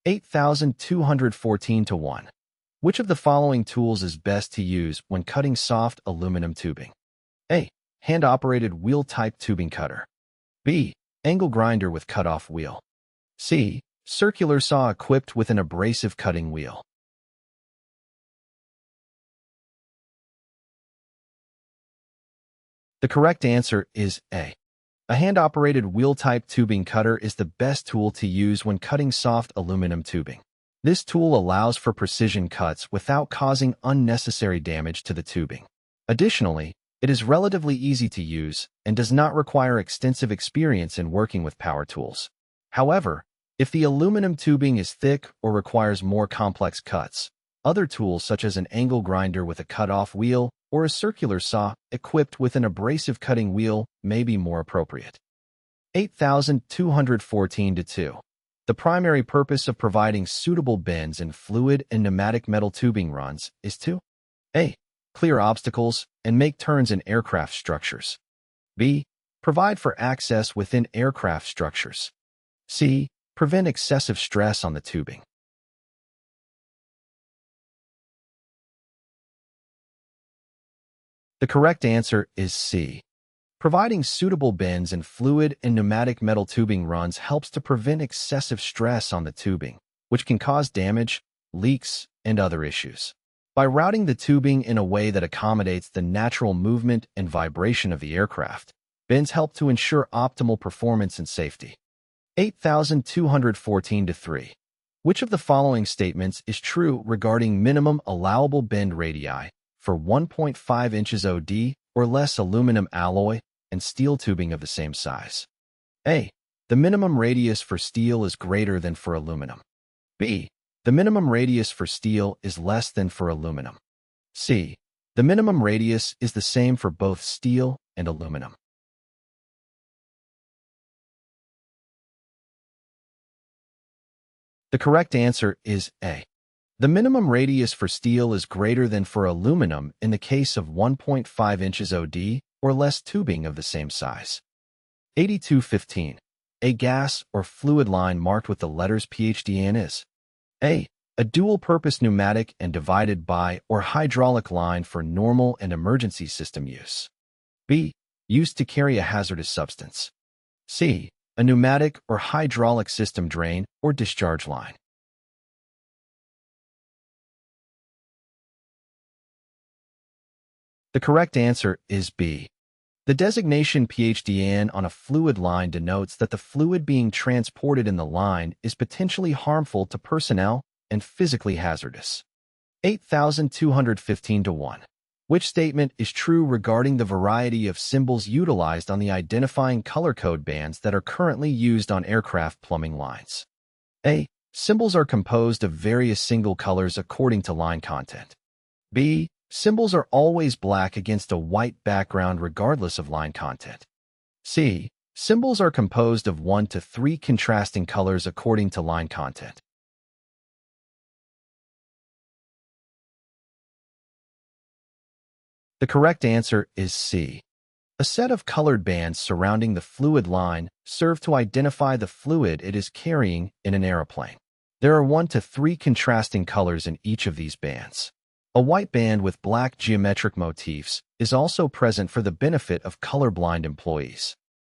Q8214-1. Which of the following tools is best to use when cutting soft aluminum tubing? A. Hand-operated wheel-type tubing cutter. B. Angle grinder with cut-off wheel. C. Circular saw equipped with an abrasive cutting wheel. The correct answer is A. A hand-operated wheel-type tubing cutter is the best tool to use when cutting soft aluminum tubing. This tool allows for precision cuts without causing unnecessary damage to the tubing. Additionally, it is relatively easy to use and does not require extensive experience in working with power tools. However, if the aluminum tubing is thick or requires more complex cuts, other tools such as an angle grinder with a cut-off wheel or a circular saw equipped with an abrasive cutting wheel may be more appropriate. Q8214-2. The primary purpose of providing suitable bends in fluid and pneumatic metal tubing runs is to A. Clear obstacles and make turns in aircraft structures. B. Provide for access within aircraft structures. C. Prevent excessive stress on the tubing. The correct answer is C. Providing suitable bends in fluid and pneumatic metal tubing runs helps to prevent excessive stress on the tubing, which can cause damage, leaks, and other issues. By routing the tubing in a way that accommodates the natural movement and vibration of the aircraft, bends help to ensure optimal performance and safety. Q8214-3. Which of the following statements is true regarding minimum allowable bend radii for 1.5 inches OD or less aluminum alloy and steel tubing of the same size? A. The minimum radius for steel is greater than for aluminum. B. The minimum radius for steel is less than for aluminum. C. The minimum radius is the same for both steel and aluminum. The correct answer is A. The minimum radius for steel is greater than for aluminum in the case of 1.5 inches OD or less tubing of the same size. 8215. A gas or fluid line marked with the letters PHDAN is A. A dual-purpose pneumatic and divided by or hydraulic line for normal and emergency system use. B. Used to carry a hazardous substance. C. A pneumatic or hydraulic system drain or discharge line. The correct answer is B. The designation PHDAN on a fluid line denotes that the fluid being transported in the line is potentially harmful to personnel and physically hazardous. 8215-1. Which statement is true regarding the variety of symbols utilized on the identifying color code bands that are currently used on aircraft plumbing lines? A. Symbols are composed of various single colors according to line content. B. Symbols are always black against a white background regardless of line content. C. Symbols are composed of 1 to 3 contrasting colors according to line content. The correct answer is C. A set of colored bands surrounding the fluid line serve to identify the fluid it is carrying in an aeroplane. There are 1 to 3 contrasting colors in each of these bands. A white band with black geometric motifs is also present for the benefit of colorblind employees.